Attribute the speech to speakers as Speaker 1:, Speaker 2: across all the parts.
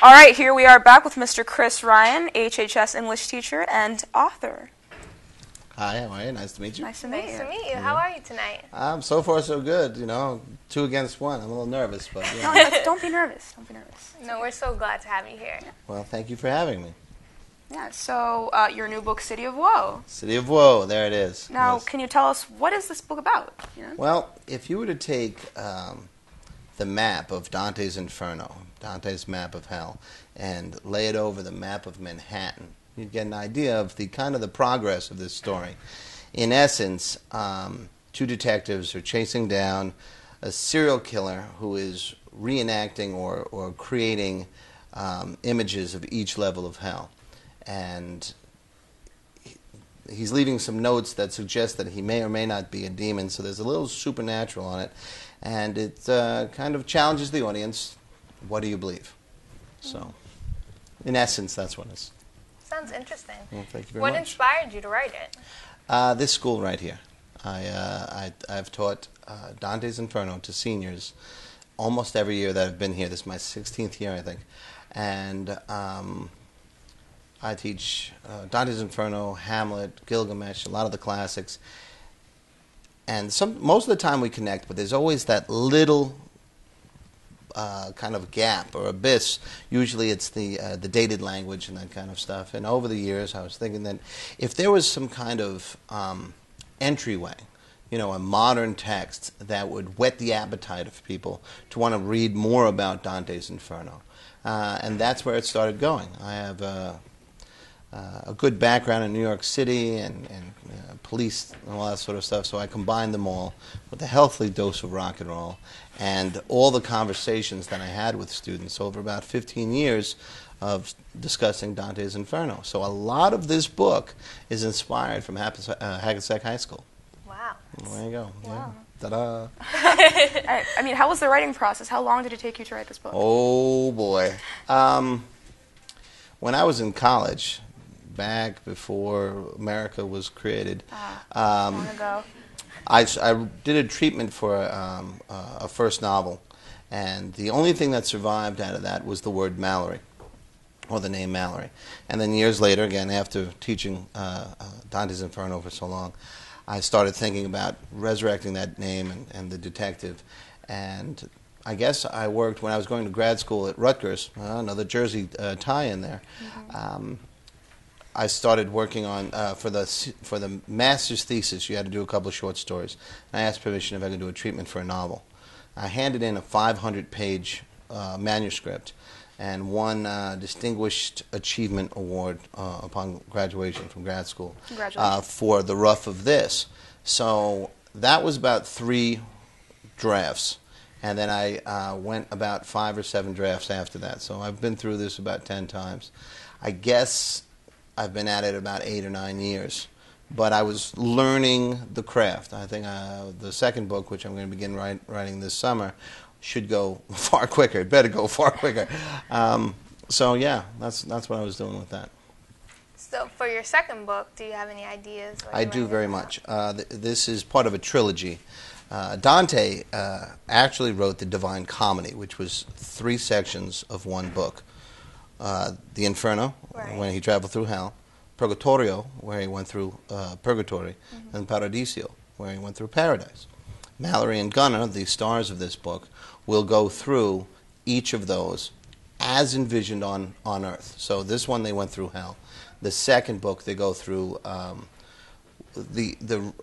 Speaker 1: All right, here we are back with Mr. Chris Ryan, HHS English teacher and author.
Speaker 2: Hi, how are you? Nice to meet you.
Speaker 1: Nice to meet you.
Speaker 3: Nice to meet you. How are you tonight?
Speaker 2: So far so good, you know, 2 against 1. I'm a little nervous, but you know.
Speaker 1: No, don't be nervous. Don't be nervous.
Speaker 3: No, we're so glad to have you here.
Speaker 2: Well, thank you for having me.
Speaker 1: Yeah, so your new book, City of Woe.
Speaker 2: City of Woe, there it is.
Speaker 1: Now,
Speaker 2: Yes.
Speaker 1: can you tell us, what is this book about? You know?
Speaker 2: Well, if you were to take the map of Dante's Inferno, Dante's map of hell, and lay it over the map of Manhattan, you'd get an idea of the kind of the progress of this story. In essence, 2 detectives are chasing down a serial killer who is reenacting or creating images of each level of hell. And he's leaving some notes that suggest that he may or may not be a demon, so there's a little supernatural on it. And it kind of challenges the audience, what do you believe? So, in essence, that's what it is.
Speaker 3: Sounds interesting.
Speaker 2: Well, thank you very
Speaker 3: What
Speaker 2: much.
Speaker 3: inspired you to write it?
Speaker 2: This school right here. I've taught Dante's Inferno to seniors almost every year that I've been here. This is my 16th year, I think. And I teach Dante's Inferno, Hamlet, Gilgamesh, a lot of the classics. And most of the time we connect, but there's always that little kind of gap or abyss. Usually it's the dated language and that kind of stuff. And over the years I was thinking that if there was some kind of entryway, you know, a modern text that would whet the appetite of people to want to read more about Dante's Inferno. And that's where it started going. I have a good background in New York City and police and all that sort of stuff, so I combined them all with a healthy dose of rock and roll and all the conversations that I had with students over about 15 years of discussing Dante's Inferno. So a lot of this book is inspired from Hackensack High School.
Speaker 3: Wow.
Speaker 2: Well, there you go.
Speaker 3: Wow.
Speaker 2: Yeah. Ta-da.
Speaker 1: I mean, how was the writing process? How long did it take you to write this book?
Speaker 2: Oh, boy. When I was in college, back before America was created,
Speaker 1: Long ago.
Speaker 2: I did a treatment for a first novel, and the only thing that survived out of that was the word Mallory, or the name Mallory. And then years later, again, after teaching Dante's Inferno for so long, I started thinking about resurrecting that name and the detective. And I guess I worked, when I was going to grad school at Rutgers, another Jersey tie-in there, I started working on, for the master's thesis, you had to do a couple of short stories. And I asked permission if I could do a treatment for a novel. I handed in a 500-page manuscript and won Distinguished Achievement Award upon graduation from grad school for the rough of this. So that was about 3 drafts. And then I went about 5 or 7 drafts after that. So I've been through this about 10 times. I guess I've been at it about 8 or 9 years. But I was learning the craft. I think the second book, which I'm going to begin writing this summer, should go far quicker. It better go far quicker. So yeah, that's what I was doing with that.
Speaker 3: So for your second book, do you have any ideas?
Speaker 2: I do very much. This is part of a trilogy. Dante actually wrote the Divine Comedy, which was 3 sections of one book. The Inferno,
Speaker 3: Right.
Speaker 2: when he traveled through hell, Purgatorio, where he went through purgatory, and Paradiso, where he went through paradise. Mallory and Gunnar, the stars of this book, will go through each of those as envisioned on Earth. So this one they went through hell. The second book they go through the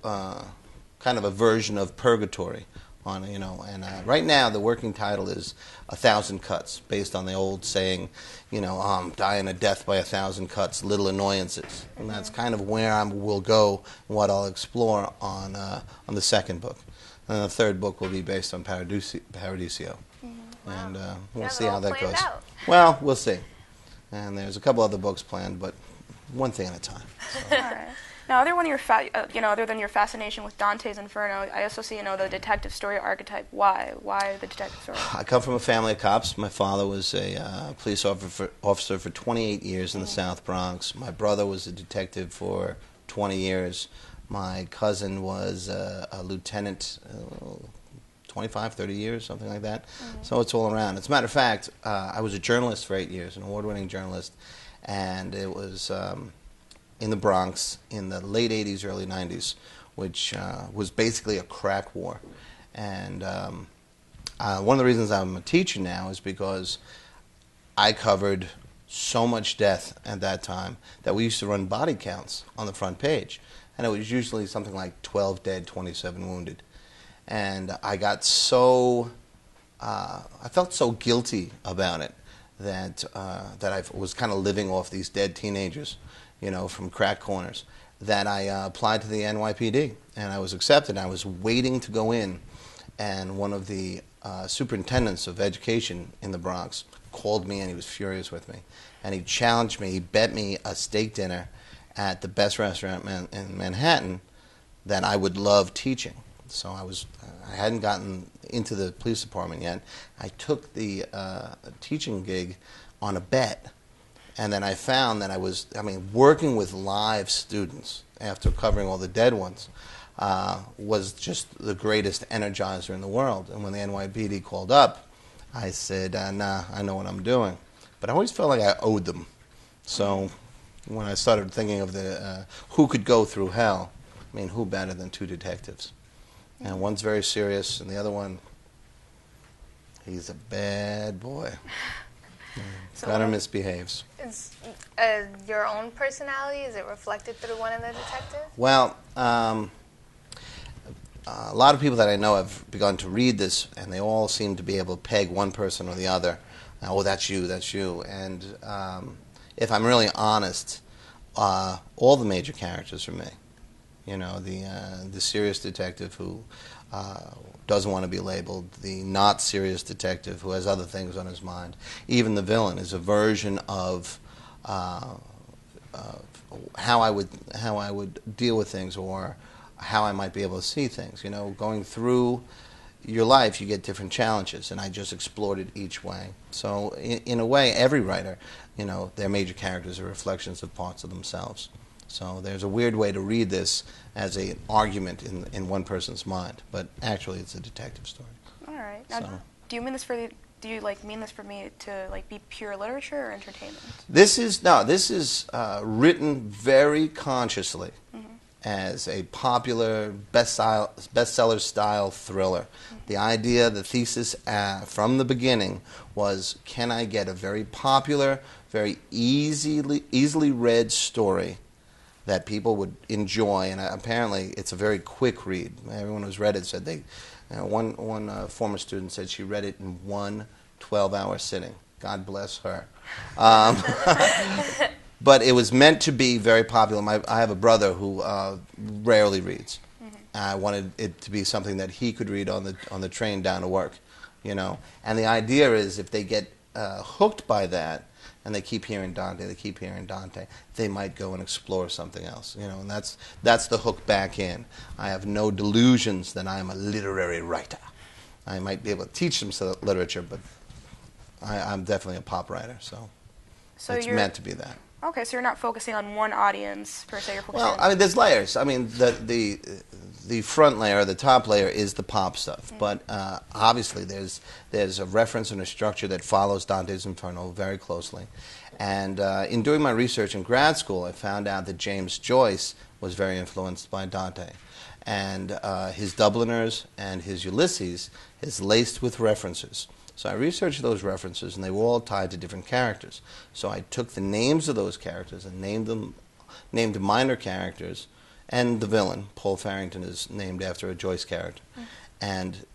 Speaker 2: kind of a version of purgatory. And right now the working title is 1,000 Cuts, based on the old saying, dying a death by 1,000 cuts, little annoyances. And that's kind of where I will go, what I'll explore on the second book. And the third book will be based on Paradiso.
Speaker 3: Wow.
Speaker 2: And we'll
Speaker 3: have
Speaker 2: see
Speaker 3: it
Speaker 2: how
Speaker 3: all
Speaker 2: that
Speaker 3: planned
Speaker 2: goes.
Speaker 3: out.
Speaker 2: Well, we'll see. And there's a couple other books planned, but one thing at a time. So.
Speaker 1: All right. Now, other than your fascination with Dante's Inferno, I also see, the detective story archetype. Why? Why the detective story?
Speaker 2: I come from a family of cops. My father was a police officer for 28 years in the South Bronx. My brother was a detective for 20 years. My cousin was a lieutenant 25, 30 years, something like that. So it's all around. As a matter of fact, I was a journalist for 8 years, an award-winning journalist, and it was in the Bronx in the late 80s, early 90s, which was basically a crack war. And one of the reasons I'm a teacher now is because I covered so much death at that time that we used to run body counts on the front page. And it was usually something like 12 dead, 27 wounded. And I got so, I felt so guilty about it that I was kind of living off these dead teenagers, you know, from crack corners, that I applied to the NYPD. And I was accepted. I was waiting to go in, and one of the superintendents of education in the Bronx called me, and he was furious with me. And he challenged me, he bet me a steak dinner at the best restaurant in Manhattan that I would love teaching. So I hadn't gotten into the police department yet. I took the teaching gig on a bet. And then I found that working with live students after covering all the dead ones was just the greatest energizer in the world. And when the NYPD called up, I said, nah, I know what I'm doing. But I always felt like I owed them. So when I started thinking of who could go through hell, I mean, who better than two detectives? And one's very serious, and the other one, he's a bad boy.
Speaker 1: So
Speaker 2: Better misbehaves.
Speaker 3: Is your own personality, is it reflected through one of the detectives?
Speaker 2: Well, a lot of people that I know have begun to read this, and they all seem to be able to peg one person or the other. Oh, that's you, that's you. And if I'm really honest, all the major characters are me. You know, the serious detective who doesn't want to be labeled, the not serious detective who has other things on his mind. Even the villain is a version of how I would deal with things, or how I might be able to see things. You know, going through your life, you get different challenges, and I just explored it each way. So in a way, every writer, you know, their major characters are reflections of parts of themselves. So there's a weird way to read this as an argument in one person's mind, but actually it's a detective story.
Speaker 1: All right. Now,
Speaker 2: So.
Speaker 1: do you mean this for me to be pure literature or entertainment?
Speaker 2: This is written very consciously as a popular bestseller style thriller. The idea, the thesis from the beginning was, can I get a very popular, very easily read story that people would enjoy? And apparently it's a very quick read. Everyone who's read it said one former student said she read it in one 12-hour sitting. God bless her. But it was meant to be very popular. I have a brother who rarely reads. I wanted it to be something that he could read on the train down to work, you know. And the idea is, if they get hooked by that, and they keep hearing Dante, they might go and explore something else, you know. And that's the hook back in. I have no delusions that I'm a literary writer. I might be able to teach them literature, but I'm definitely a pop writer, so it's meant to be that.
Speaker 1: Okay, so you're not focusing on one audience per se. You're focusing
Speaker 2: Well, I mean, there's layers. I mean, the front layer, the top layer, is the pop stuff. But obviously, there's a reference and a structure that follows Dante's Inferno very closely. And in doing my research in grad school, I found out that James Joyce was very influenced by Dante. And his Dubliners and his Ulysses is laced with references. So I researched those references, and they were all tied to different characters. So I took the names of those characters and named minor characters, and the villain, Paul Farrington, is named after a Joyce character. And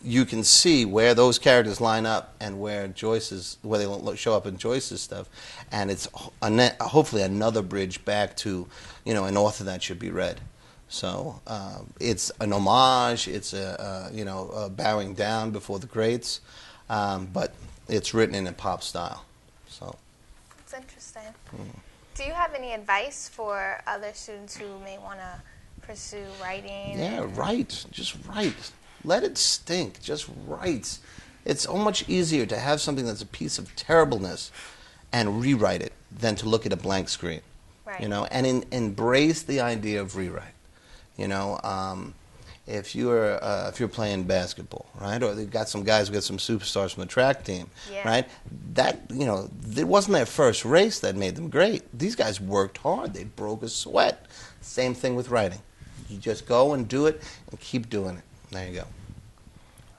Speaker 2: you can see where those characters line up and where they show up in Joyce's stuff, and it's hopefully another bridge back to, you know, an author that should be read. So it's an homage. It's a bowing down before the greats. But it's written in a pop style. So
Speaker 3: That's interesting. Do you have any advice for other students who may want to pursue writing?
Speaker 2: Yeah, write. Just write. Let it stink. Just write. It's so much easier to have something that's a piece of terribleness and rewrite it than to look at a blank screen.
Speaker 3: Right.
Speaker 2: You know, and embrace the idea of rewrite. You know, if you're playing basketball, right, or they've got some guys who got some superstars from the track team,
Speaker 3: Yeah.
Speaker 2: right? That it wasn't their first race that made them great. These guys worked hard. They broke a sweat. Same thing with writing. You just go and do it and keep doing it. There you go.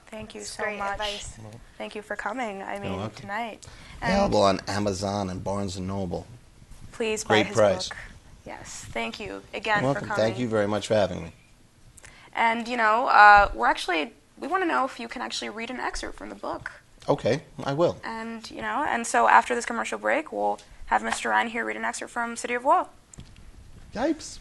Speaker 1: Thank you
Speaker 3: That's
Speaker 1: so
Speaker 3: great
Speaker 1: much.
Speaker 3: advice.
Speaker 1: Thank you for coming. I mean,
Speaker 2: welcome.
Speaker 1: tonight. And
Speaker 2: Available on Amazon and Barnes & Noble.
Speaker 1: please buy
Speaker 2: Great
Speaker 1: his
Speaker 2: price.
Speaker 1: book. Yes. Thank you again
Speaker 2: Welcome.
Speaker 1: for coming.
Speaker 2: Thank you very much for having me.
Speaker 1: And we want to know if you can actually read an excerpt from the book.
Speaker 2: Okay, I will.
Speaker 1: And so after this commercial break, we'll have Mr. Ryan here read an excerpt from City of Woe.
Speaker 2: Yipes.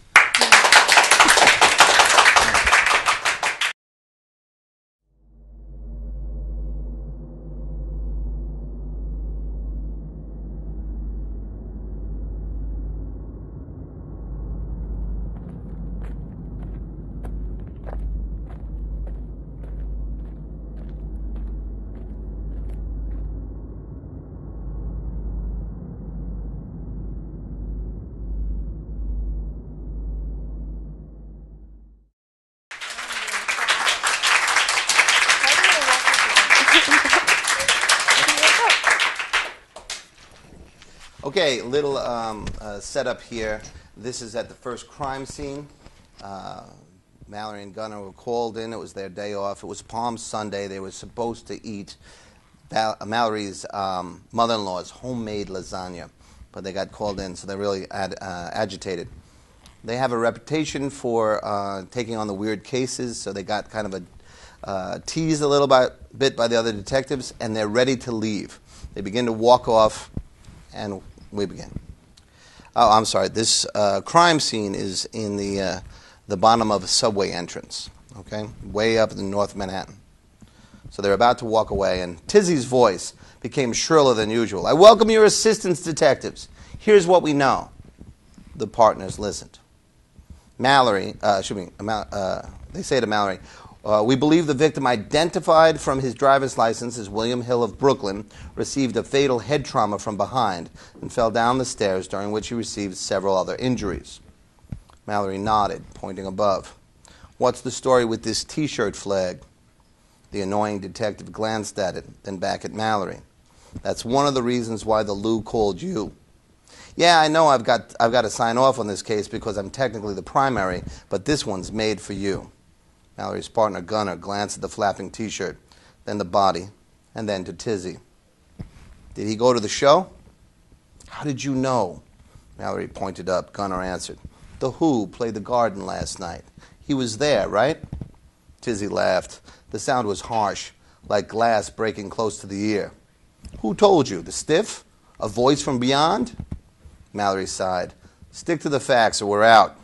Speaker 2: Okay, little setup here. This is at the first crime scene. Mallory and Gunnar were called in. It was their day off. It was Palm Sunday. They were supposed to eat Mallory's mother-in-law's homemade lasagna, but they got called in, so they're really agitated. They have a reputation for taking on the weird cases, so they got kind of teased a little bit by the other detectives, and they're ready to leave. They begin to walk off, and we begin. Oh, I'm sorry. This crime scene is in the bottom of a subway entrance, okay, way up in North Manhattan. So they're about to walk away, and Tizzy's voice became shriller than usual. "I welcome your assistance, detectives. Here's what we know." The partners listened. They say to Mallory, "We believe the victim, identified from his driver's license as William Hill of Brooklyn, received a fatal head trauma from behind and fell down the stairs, during which he received several other injuries." Mallory nodded, pointing above. "What's the story with this T-shirt flag?" The annoying detective glanced at it, then back at Mallory. "That's one of the reasons why the Lou called you." "Yeah, I know I've got to sign off on this case because I'm technically the primary, but this one's made for you." Mallory's partner, Gunnar, glanced at the flapping T-shirt, then the body, and then to Tizzy. "Did he go to the show?" "How did you know?" Mallory pointed up. Gunnar answered. "The Who played the Garden last night. He was there, right?" Tizzy laughed. The sound was harsh, like glass breaking close to the ear. "Who told you? The stiff? A voice from beyond?" Mallory sighed. "Stick to the facts or we're out."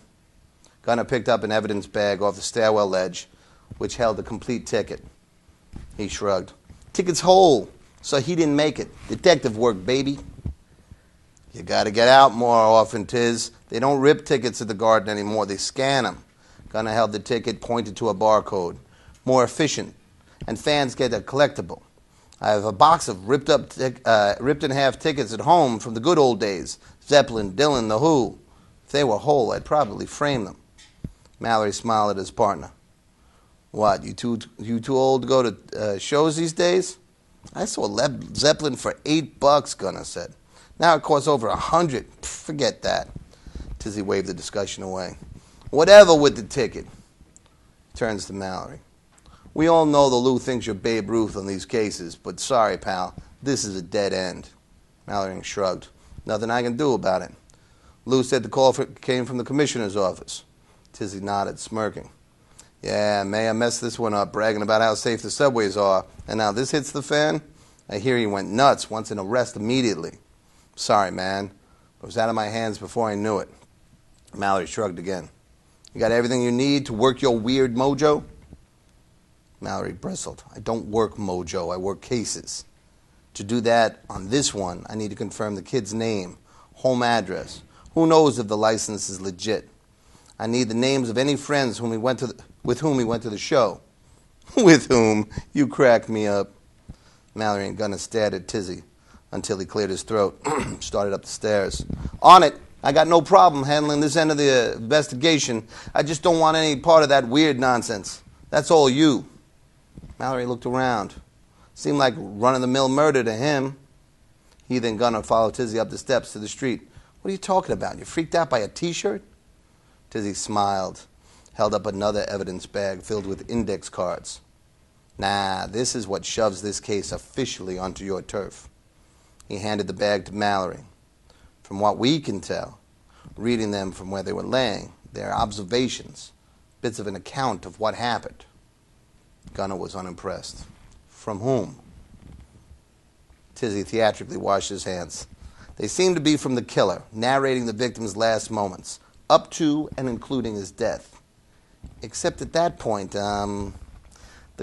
Speaker 2: Gunnar picked up an evidence bag off the stairwell ledge, which held a complete ticket. He shrugged. "Ticket's whole, so he didn't make it. Detective work, baby." "You got to get out more often, Tiz. They don't rip tickets at the Garden anymore. They scan them." Gunnar held the ticket, pointed to a barcode. "More efficient. And fans get a collectible. I have a box of ripped in half tickets at home from the good old days. Zeppelin, Dylan, The Who. If they were whole, I'd probably frame them." Mallory smiled at his partner. "What, you too old to go to shows these days?" "I saw Led Zeppelin for $8, Gunnar said. Now it costs over $100. Forget that." Tizzy waved the discussion away. "Whatever with the ticket." Turns to Mallory. "We all know the Lou thinks you're Babe Ruth on these cases, but sorry, pal, this is a dead end." Mallory shrugged. "Nothing I can do about it. Lou said the call came from the commissioner's office." Tizzy nodded, smirking. "Yeah, Mayor messed this one up, bragging about how safe the subways are, and now this hits the fan? I hear he went nuts, wants an arrest immediately." "Sorry, man. It was out of my hands before I knew it." Mallory shrugged again. "You got everything you need to work your weird mojo?" Mallory bristled. "I don't work mojo, I work cases. To do that on this one, I need to confirm the kid's name, home address. Who knows if the license is legit? I need the names of any friends with whom he went to the show." "With whom? You crack me up." Mallory and Gunnar stared at Tizzy until he cleared his throat, started up the stairs. "On it. I got no problem handling this end of the investigation. I just don't want any part of that weird nonsense. That's all you. Mallory looked around. Seemed like run-of-the-mill murder to him. He then Gunnar followed Tizzy up the steps to the street. What are you talking about? You freaked out by a T-shirt? Tizzy smiled, held up another evidence bag filled with index cards. Nah, this is what shoves this case officially onto your turf. He handed the bag to Mallory. From what we can tell, reading them from where they were laying, they're observations, bits of an account of what happened. Gunnar was unimpressed. From whom? Tizzy theatrically washed his hands. They seemed to be from the killer, narrating the victim's last moments, up to and including his death. Except at that point, the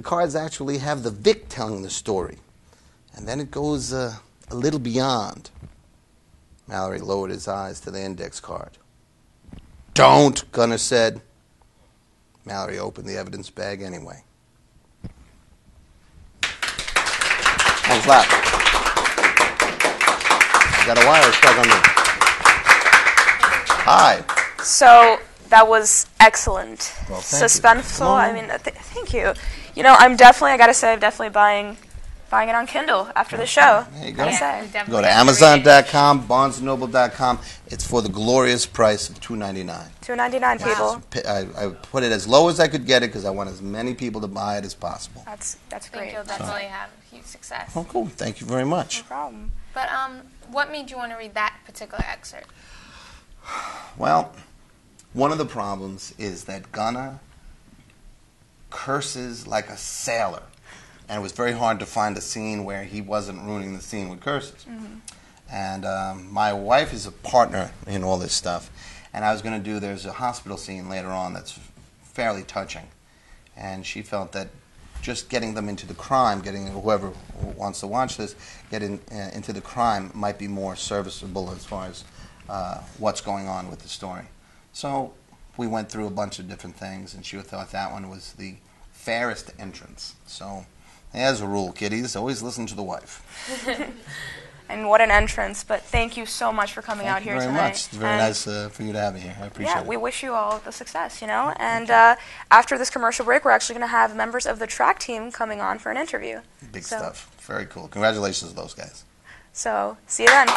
Speaker 2: cards actually have the Vic telling the story. And then it goes a little beyond. Mallory lowered his eyes to the index card. Don't, Gunnar said. Mallory opened the evidence bag anyway. Thanks a lot. Got a wire stuck on me. Hi.
Speaker 1: So that was excellent.
Speaker 2: Well, thank you.
Speaker 1: Suspenseful. I mean, thank you. You know, I gotta say, I'm definitely buying it on Kindle after the show.
Speaker 2: There you go.
Speaker 3: Yeah,
Speaker 2: Go to Amazon.com, BarnesandNoble.com. It's for the glorious price of $2.99.
Speaker 1: $2.99, people.
Speaker 2: I put it as low as I could get it because I want as many people to buy it as possible.
Speaker 1: That's
Speaker 3: I think
Speaker 1: great.
Speaker 3: you'll definitely have huge success.
Speaker 2: Oh, cool. Thank you very much.
Speaker 1: No problem.
Speaker 3: But what made you want to read that particular excerpt?
Speaker 2: Well, one of the problems is that Gunnar curses like a sailor. And it was very hard to find a scene where he wasn't ruining the scene with curses. Mm-hmm. And my wife is a partner in all this stuff. And I was going to there's a hospital scene later on that's fairly touching. And she felt that just getting them into the crime, getting whoever wants to watch this, into the crime might be more serviceable as far as what's going on with the story. So we went through a bunch of different things, and she thought that one was the fairest entrance. So as a rule, kiddies, always listen to the wife.
Speaker 1: And what an entrance. But thank you so much for coming out here tonight.
Speaker 2: Thank you very much. It's very nice for you to have me here. I appreciate it.
Speaker 1: Yeah, we wish you all the success, you know. And after this commercial break, we're actually going to have members of the track team coming on for an interview.
Speaker 2: Big stuff. Very cool. Congratulations to those guys.
Speaker 1: So, see you then.